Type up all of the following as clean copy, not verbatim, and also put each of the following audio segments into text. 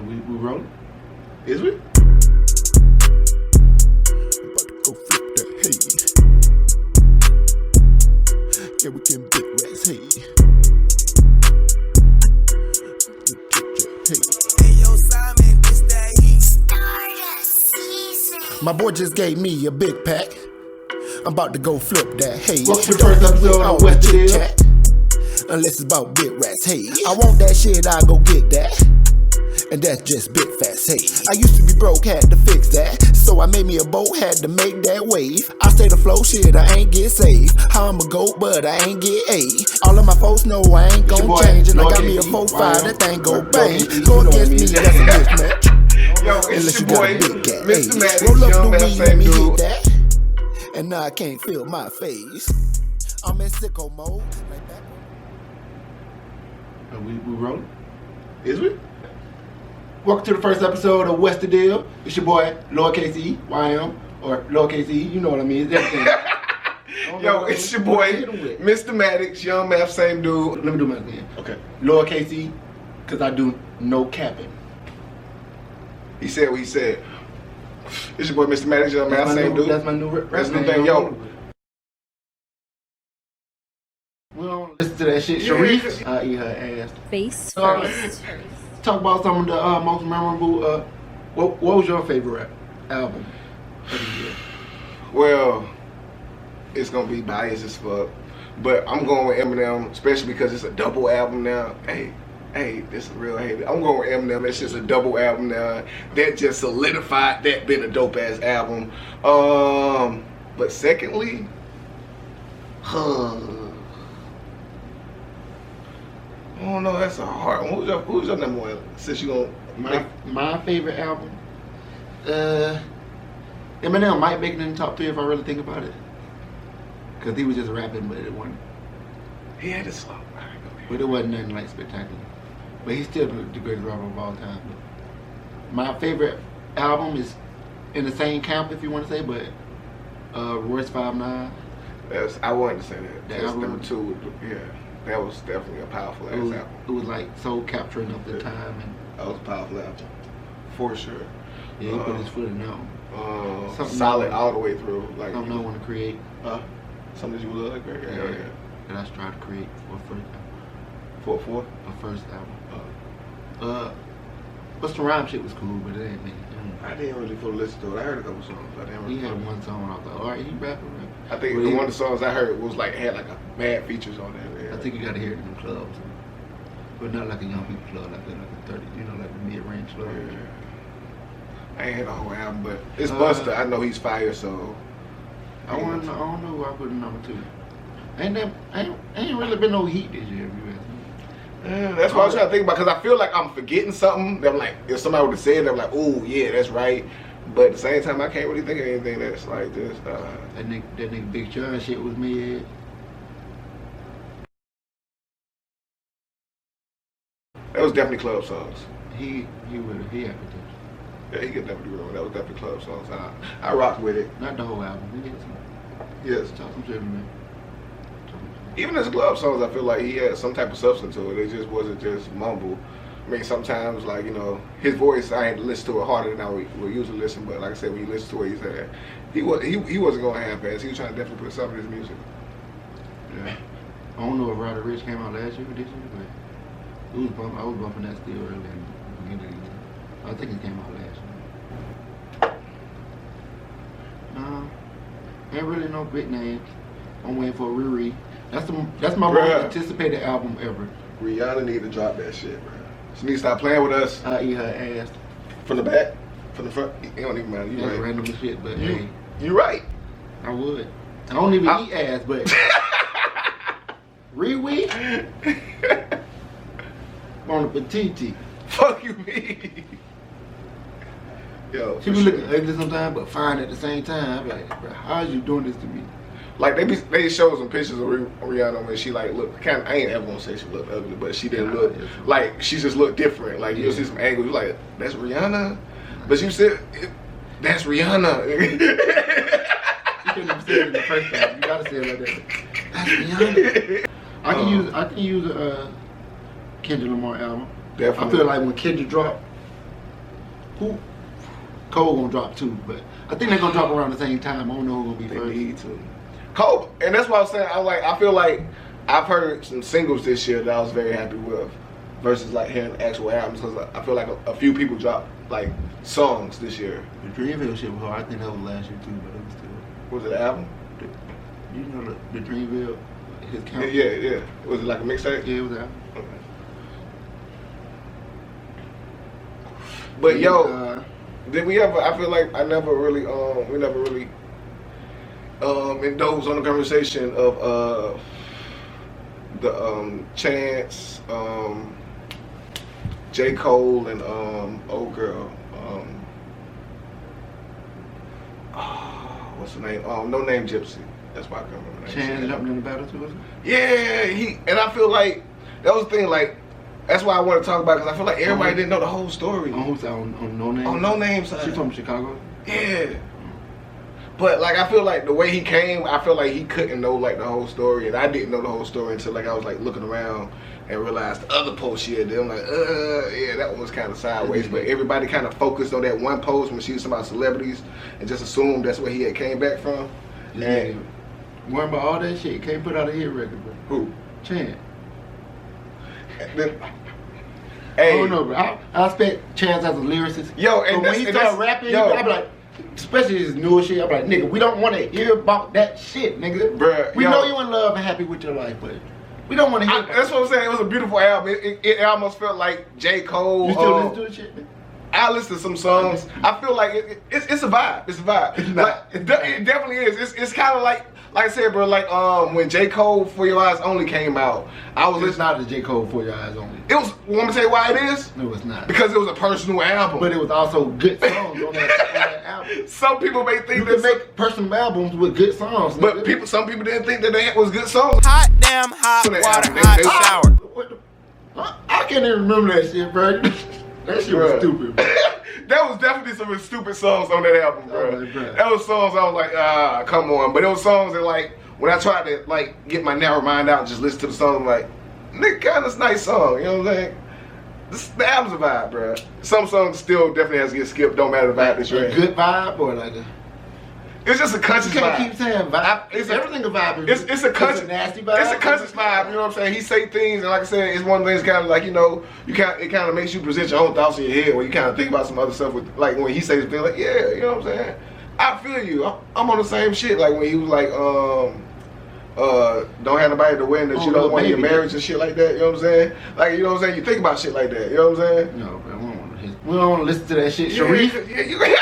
We rolling? Is we? About to go flip that, hey. Yeah, we can big racks, hey. Hey, yo, Simon, this that heat. My boy just gave me a big pack. I'm about to go flip that, hey. Welcome to the first episode of West D.I.L.L. Unless it's about big rats, hey. I want that shit, I go get that. And that's just big fast, hey. I used to be broke, had to fix that. So I made me a boat, had to make that wave. I stayed afloat, shit, I ain't get saved. How I'm a goat, but I ain't get A. All of my folks know I ain't gon' change. And I got me a 4-5, that thing go bang. Go against me, that's a mismatch. Yo, it's your boy, Mr. Magic, roll up young the man, weed, same let me dude. hit that. And now I can't feel my face. I'm in sicko mode. Like that. We rolling? Is we? Welcome to the first episode of West D.I.L.L. It's your boy, lowercase e, YM, or lowercase e, you know what I mean, it's everything. Yo, it's your boy, Mr. Maddox, young man, same dude. Let me do my thing. Okay. Lowercase e, because I do no capping. He said what he said. It's your boy, Mr. Maddox, young man, same dude. That's my new That's the name. thing, yo. We don't listen to that shit, Sharif. I eat her ass. Face Uh, first. Talk about some of the most memorable, what was your favorite album of the year? Well, it's gonna be biased as fuck, but I'm going with Eminem, especially because it's a double album now. Hey, this is real hate. I'm going with Eminem. It's just a double album now. That just solidified that being a dope ass album. But secondly, I don't know. That's a hard one. Who's your number one? Since you gonna My favorite album, Eminem might make it in the top 3 if I really think about it. Cause he was just rapping, but it wasn't. he had a song. But it wasn't nothing like spectacular. But he's still the greatest rapper of all time. But my favorite album is in the same camp, if you want to say, but Royce 5'9". I wanted to say that. The That's album. number 2. Yeah, that was definitely a powerful ass album. It was like soul capturing of the time, and That was a powerful album, for sure. yeah, he put his foot in that one. Something Solid that- all the way through. Like Something I want to create. something that you love, like that. Yeah. That I tried to create For a first album. But some rhyme shit was cool, but it ain't me. I didn't really fully listen to it. I heard a couple songs, but I didn't He really. had one song and I thought, all right, he rapping. I think But one of the songs I heard was like had like a bad features on it. Yeah. I think you gotta hear it in the clubs, but not like a young people club, like a 30, like a mid-range club. Yeah. I ain't had the whole album, but it's Busta. I know he's fire, so. I don't know who I put in number 2. Ain't really been no heat this year, if you ask me. Yeah, that's what I was trying to think about, because I feel like I'm forgetting something. That I'm like, if somebody would have said it, I'm like, oh yeah, that's right. But at the same time, I can't really think of anything that's like this. That nigga Big Sean shit was mid. That was definitely club songs. He had potential. Yeah, he could definitely do it. That was definitely club songs. I rocked with it. Not the whole album. He did some. Yes. Talk some shit, man. Even as club songs, I feel like he had some type of substance to it. It just wasn't just mumble. I mean, sometimes, like, you know, his voice, I had to listen to it harder than I would usually listen. But like I said, when you listen to it, he said he wasn't going half-ass. He was trying to definitely put something in his music. Yeah. I don't know if Roddy Ricch came out last year or this year, but I was bumping that still early in the beginning of the year. I think it came out last year. No, ain't really no big names. I'm waiting for Riri. That's my most anticipated album ever. Rihanna need to drop that shit, bro. She need to stop playing with us. I eat her ass. From the back, from the front. It don't even matter. You That's right. random as shit, but hey, You right. I would. I don't even eat ass, but Riri on the petite. Fuck you, me. Yo, She be looking ugly sometimes, but fine at the same time. I'm like, bro, how is you doing this to me? like they showed some pictures of Rihanna when she like looked kind of, I ain't ever gonna say she looked ugly, but she didn't look like, she just looked different. Like you'll see some angles, you're like, that's Rihanna, but you said that's Rihanna. You couldn't have said it in the first time. You gotta say it like that. That's Rihanna. I can use a Kendrick Lamar album. Definitely. I feel like when Kendrick dropped, who Cole gonna drop too, but I think they're gonna drop around the same time. I don't know who gonna be first. They need to. Cole, and that's what I was saying. I feel like I've heard some singles this year that I was very happy with, versus like hearing actual albums. Because I feel like a few people dropped like songs this year. The Dreamville shit was hard. I think that was last year too, but it was still. Was it an album? You know the Dreamville, his count? Yeah. Was it like a mixtape? Yeah, it was out. Okay. But yo, did we ever? I feel like I never really, we never really indulged on the conversation of the Chance, J. Cole, and old girl. What's her name? No Name Gypsy. That's why I can't remember the name. Chance jumping in the battle too, was it? Yeah, and I feel like that was the thing. Like, that's why I want to talk about, because I feel like everybody didn't know the whole story. On who's on No Name? On No Name side. She from Chicago? Yeah. But like, I feel like the way he came, I feel like he couldn't know like the whole story, and I didn't know the whole story until like I was like looking around and realized the other post she had done. I'm like, yeah, that one was kind of sideways. But everybody kind of focused on that one post when she was talking about celebrities and just assumed that's where he had came back from. Yeah. Worrying about all that shit, can't put out a hit record, bro. Who? Chance. Hey. I don't know, bro. I expect Chance as a lyricist. Yo, and when he started rapping, I be like, especially his newer shit, I be like, nigga, we don't want to hear about that shit, nigga. Bruh, we know you in love and happy with your life, but we don't want to hear about that's what I'm saying. It was a beautiful album. It almost felt like J. Cole. You still listen to the shit, man? I listen to some songs. I feel like it's a vibe. It's a vibe. It's not. It definitely is. It's kind of like I said, bro. Like when J. Cole For Your Eyes Only came out, I was It's not the J. Cole For Your Eyes Only. It was. Want me to tell you why it is? No, it's not. Because it was a personal album. But it was also good songs on that album. Some people may think you can make personal albums with good songs, but some people didn't think that they was good songs. Hot damn, hot water, hot shower. I can't even remember that shit, bro. That shit was stupid, bro. That was definitely some stupid songs on that album, bro. That was songs I was like, come on. But it was songs that like, when I tried to like get my narrow mind out and just listen to the song, I'm like, nigga, kind of nice song, you know what I'm saying? The album's a vibe, bro. Some songs still definitely has to get skipped, don't matter the vibe that you're in. A good vibe or like a... It's just a conscious vibe. You can't vibe. keep saying vibe. It's everything a vibe. It's a conscious, nasty vibe. It's a conscious vibe. You know what I'm saying? He say things, and like I said, it's one of the things kind of like, you know, it kind of makes you present your own thoughts in your head, where you kind of think about some other stuff with, like when he says things like, yeah, you know what I'm saying? I feel you. I'm on the same shit. Like when he was like, don't have nobody to win that you don't want in your marriage and shit like that. You know what I'm saying? Like, you know what I'm saying? You think about shit like that. You know what I'm saying? No, man, we don't want to listen to that shit, Sharif. You know what I'm saying?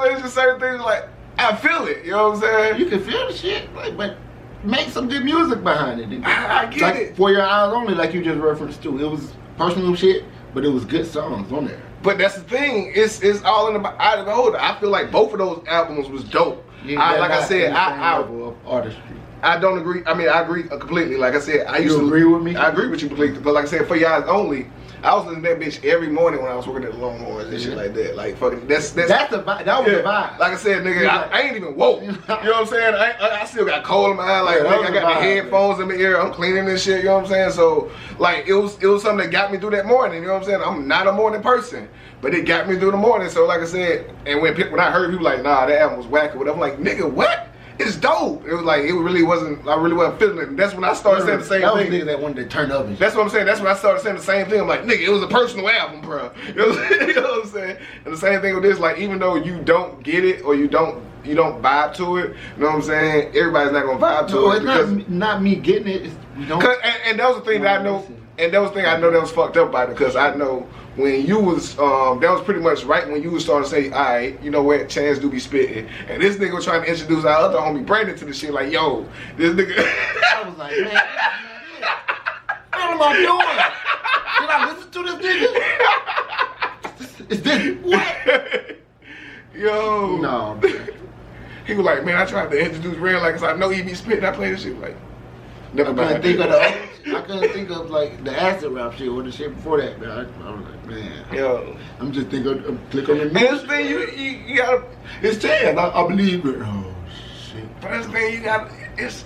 It's just certain things like, I feel it. You know what I'm saying? You can feel the shit, like, but make some good music behind it. I get like, it. For Your Eyes Only, like you just referenced to. It was personal shit, but it was good songs on there. But that's the thing. It's all in the eye of the beholder. I feel like both of those albums was dope. Like I said, level of artistry. I don't agree. I mean, I agree completely. Like I said, I used to agree with me. I agree with you completely. But like I said, For Your Eyes Only, I was listening to that bitch every morning when I was working at the Longhorns and shit like that. Like fucking, that's the vibe. That was the vibe. Like I said, nigga, I ain't even woke. You know what I'm saying? I still got cold in my eye. Like I got the headphones in my ear. I'm cleaning this shit. You know what I'm saying? So like it was something that got me through that morning. You know what I'm saying? I'm not a morning person, but it got me through the morning. So like I said, and when I heard people like, nah, that album was whack or whatever, I'm like, nigga, what? It's dope. It was like, I really wasn't feeling it. And that's when I started saying the same thing. That was niggas that wanted to turn up and shit. That's what I'm saying. That's when I started saying the same thing. I'm like, nigga, it was a personal album, bro. You know what I'm saying? And the same thing with this, like, even though you don't get it or you don't vibe to it, you know what I'm saying? Everybody's not gonna vibe to it. No, it's not me getting it. And that was the thing that I know. And that was the thing I know that was fucked up about it, because I know when you was, that was pretty much right when you was starting to say, all right, you know what, Chance do be spitting. And this nigga was trying to introduce our other homie Brandon to the shit, like, yo, this nigga. I was like, man, what am I doing? Did I listen to this nigga? Is this what? Yo. No, man. He was like, man, I tried to introduce Brandon, like, cause I know he be spitting. I play this shit, like, never mind. I couldn't think of like the acid rap shit or the shit before that, man. I was like, man. Yo. I'm just thinking, click on the music. And this thing, you gotta. It's Chance. I believe it. Oh shit. But this thing, you gotta. It's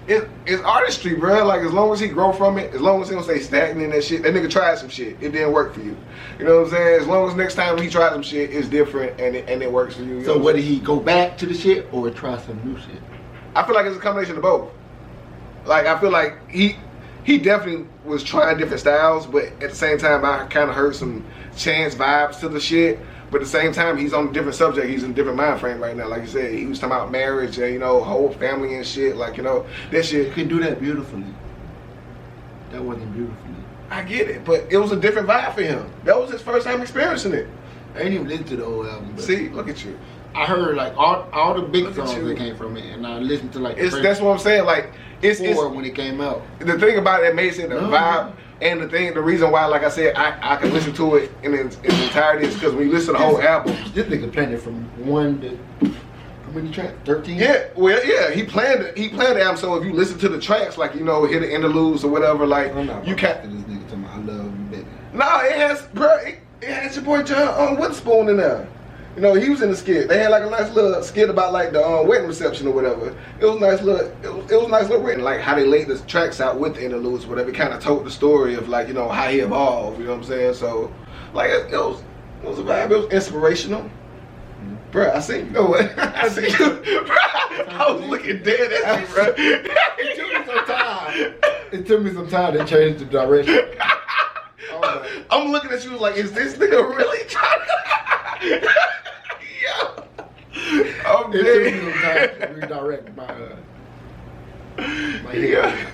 it's artistry, bro. Like, as long as he grow from it, as long as he don't stay stagnant in that shit, that nigga tried some shit. It didn't work for you. You know what I'm saying? As long as next time he tries some shit, it's different and it works for you. So whether he go back to the shit or try some new shit? I feel like it's a combination of both. Like, I feel like he definitely was trying different styles, but at the same time, I kind of heard some Chance vibes to the shit. But at the same time, he's on a different subject. He's in a different mind frame right now. Like you said, he was talking about marriage and, you know, whole family and shit. Like, you know, that shit. You can do that beautifully. That wasn't beautifully. I get it, but it was a different vibe for him. That was his first time experiencing it. I ain't even listened to the whole album. But See, look at you. I heard like all the big Look at songs you. that came from it, and I listened to like That's what I'm saying. Like, it's when it came out. the thing about it that makes it the vibe. And the reason why, like I said, I can listen to it in its entirety is because when you listen to the whole album. This nigga planned it from 1 to how many tracks? 13? Yeah, well, yeah, he planned the album. So if you listen to the tracks, like, you know, hit the interludes or whatever, like, you can't. This nigga talking about I love you, baby. No, it has, bro. It has your boy John Witherspoon in there. You know, he was in the skit. They had like a nice little skit about like the wedding reception or whatever. It was nice little. It was nice little written, like how they laid the tracks out with the interludes, or whatever. It kind of told the story of like, you know, how he evolved. You know what I'm saying? So, like, it was a vibe. It was inspirational. Bro, I see you. No, I see you. Bro, I was looking dead at you, bro. It took me some time. It took me some time to change the direction. I'm looking at you like, is this nigga really trying to? Yo. I'm It dead. took me some time to redirect my head. Yeah.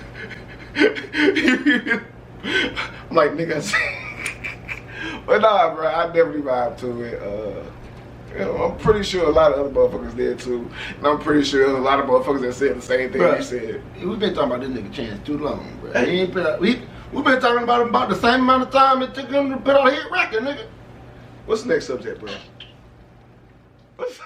I'm like, nigga, I see. But nah, bro, I definitely vibe to it. You know, I'm pretty sure a lot of other motherfuckers did too. And I'm pretty sure there's a lot of motherfuckers that said the same thing you said. We've been talking about this nigga Chance too long, bro. We've been talking about him about the same amount of time it took him to put out a hit record, nigga. What's the next subject, bro? What's